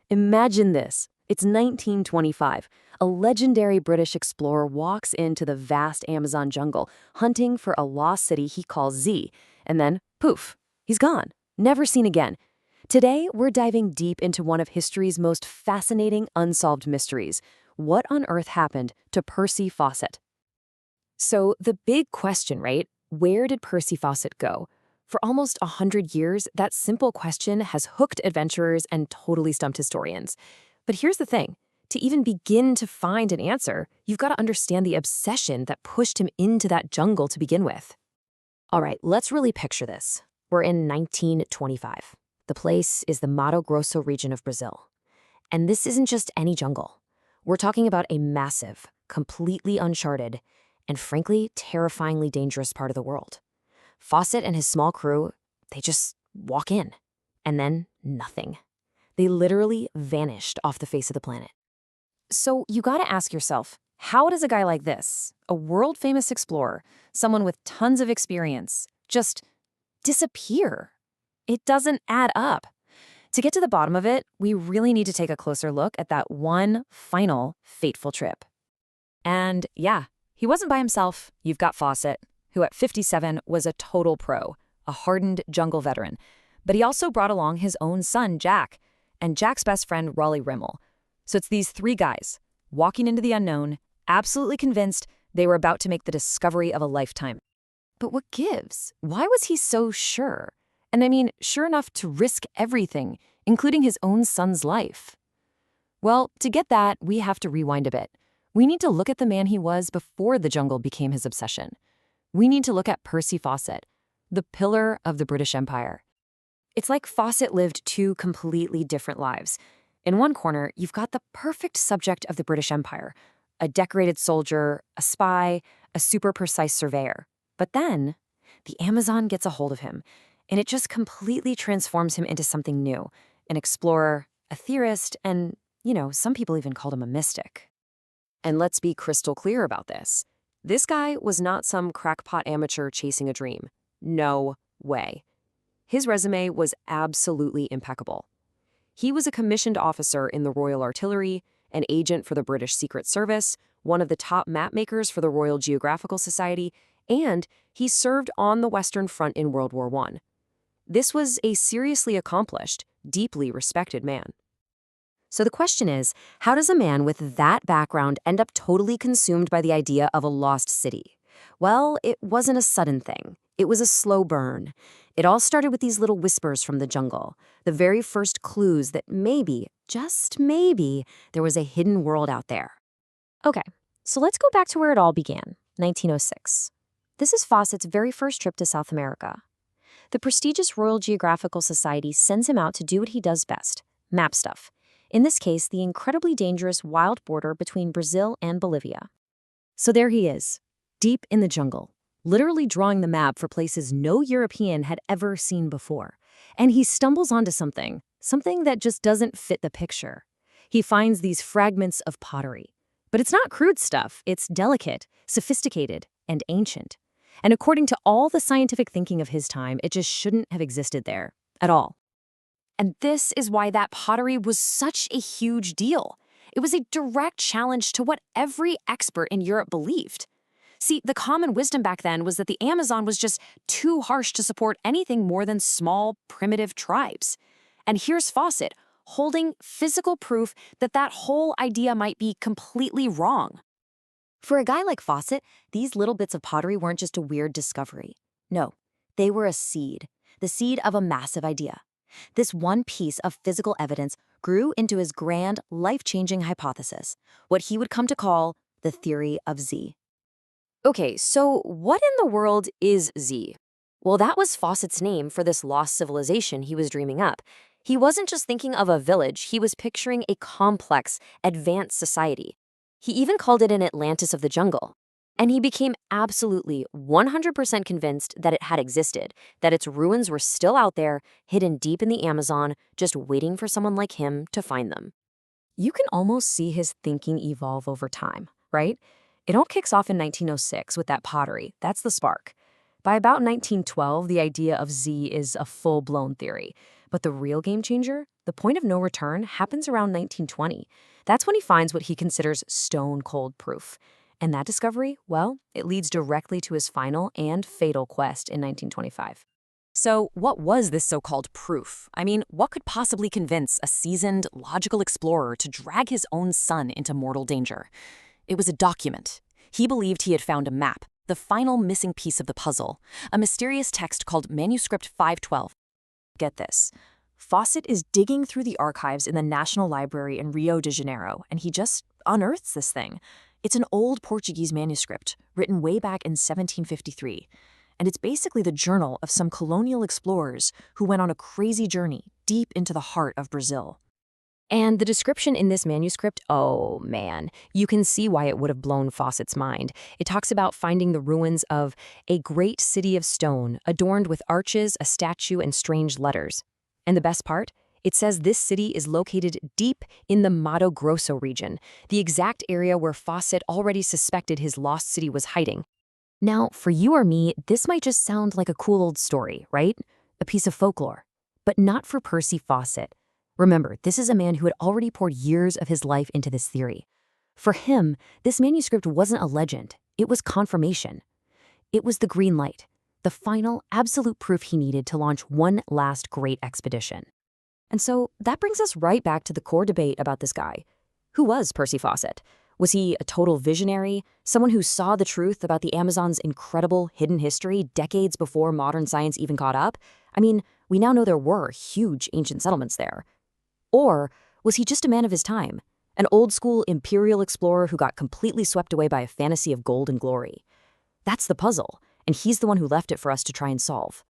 Imagine this. It's 1925. A legendary British explorer walks into the vast Amazon jungle, hunting for a lost city he calls Z, and then, poof, he's gone, never seen again. Today, we're diving deep into one of history's most fascinating unsolved mysteries. What on earth happened to Percy Fawcett? So, the big question, right? Where did Percy Fawcett go? For almost 100 years, that simple question has hooked adventurers and totally stumped historians. But here's the thing. To even begin to find an answer, you've got to understand the obsession that pushed him into that jungle to begin with. All right, let's really picture this. We're in 1925. The place is the Mato Grosso region of Brazil. And this isn't just any jungle. We're talking about a massive, completely uncharted, and frankly, terrifyingly dangerous part of the world. Fawcett and his small crew, they just walk in. And then nothing. They literally vanished off the face of the planet. So you gotta ask yourself, how does a guy like this, a world-famous explorer, someone with tons of experience, just disappear? It doesn't add up. To get to the bottom of it, we really need to take a closer look at that one final fateful trip. And yeah, he wasn't by himself. You've got Fawcett, who at 57 was a total pro, a hardened jungle veteran. But he also brought along his own son, Jack, and Jack's best friend, Raleigh Rimmel. So it's these three guys, walking into the unknown, absolutely convinced they were about to make the discovery of a lifetime. But what gives? Why was he so sure? And I mean, sure enough to risk everything, including his own son's life. Well, to get that, we have to rewind a bit. We need to look at the man he was before the jungle became his obsession. We need to look at Percy Fawcett, the pillar of the British Empire. It's like Fawcett lived two completely different lives. In one corner, you've got the perfect subject of the British Empire, a decorated soldier, a spy, a super precise surveyor. But then, the Amazon gets a hold of him, and it just completely transforms him into something new, an explorer, a theorist, and, some people even called him a mystic. And let's be crystal clear about this. This guy was not some crackpot amateur chasing a dream. No way. His resume was absolutely impeccable. He was a commissioned officer in the Royal Artillery, an agent for the British Secret Service, one of the top map makers for the Royal Geographical Society, and he served on the Western Front in World War I. This was a seriously accomplished, deeply respected man. So the question is, how does a man with that background end up totally consumed by the idea of a lost city? Well, it wasn't a sudden thing. It was a slow burn. It all started with these little whispers from the jungle, the very first clues that maybe, just maybe, there was a hidden world out there. Okay, so let's go back to where it all began, 1906. This is Fawcett's very first trip to South America. The prestigious Royal Geographical Society sends him out to do what he does best, map stuff. In this case, the incredibly dangerous wild border between Brazil and Bolivia. So there he is, deep in the jungle, literally drawing the map for places no European had ever seen before. And he stumbles onto something that just doesn't fit the picture. He finds these fragments of pottery. But it's not crude stuff, it's delicate, sophisticated, and ancient. And according to all the scientific thinking of his time, it just shouldn't have existed there at all. And this is why that pottery was such a huge deal. It was a direct challenge to what every expert in Europe believed. See, the common wisdom back then was that the Amazon was just too harsh to support anything more than small, primitive tribes. And here's Fawcett, holding physical proof that that whole idea might be completely wrong. For a guy like Fawcett, these little bits of pottery weren't just a weird discovery. No, they were a seed, the seed of a massive idea. This one piece of physical evidence grew into his grand, life-changing hypothesis, what he would come to call the theory of Z. Okay, so what in the world is Z? Well, that was Fawcett's name for this lost civilization he was dreaming up. He wasn't just thinking of a village, he was picturing a complex, advanced society. He even called it an Atlantis of the jungle. And he became absolutely 100% convinced that it had existed, that its ruins were still out there, hidden deep in the Amazon, just waiting for someone like him to find them. You can almost see his thinking evolve over time, right? It all kicks off in 1906 with that pottery. That's the spark. By about 1912, the idea of Z is a full-blown theory. But the real game changer, the point of no return, happens around 1920. That's when he finds what he considers stone-cold proof. And that discovery, well, it leads directly to his final and fatal quest in 1925. So, what was this so-called proof? I mean, what could possibly convince a seasoned, logical explorer to drag his own son into mortal danger? It was a document. He believed he had found a map, the final missing piece of the puzzle, a mysterious text called Manuscript 512. Get this. Fawcett is digging through the archives in the National Library in Rio de Janeiro, and he just unearths this thing. It's an old Portuguese manuscript, written way back in 1753. And it's basically the journal of some colonial explorers who went on a crazy journey deep into the heart of Brazil. And the description in this manuscript, oh man, you can see why it would have blown Fawcett's mind. It talks about finding the ruins of a great city of stone, adorned with arches, a statue, and strange letters. And the best part? It says this city is located deep in the Mato Grosso region, the exact area where Fawcett already suspected his lost city was hiding. Now, for you or me, this might just sound like a cool old story, right? A piece of folklore. But not for Percy Fawcett. Remember, this is a man who had already poured years of his life into this theory. For him, this manuscript wasn't a legend. It was confirmation. It was the green light, the final, absolute proof he needed to launch one last great expedition. And so that brings us right back to the core debate about this guy. Who was Percy Fawcett? Was he a total visionary, someone who saw the truth about the Amazon's incredible hidden history decades before modern science even caught up? I mean, we now know there were huge ancient settlements there. Or was he just a man of his time, an old-school imperial explorer who got completely swept away by a fantasy of gold and glory? That's the puzzle, and he's the one who left it for us to try and solve.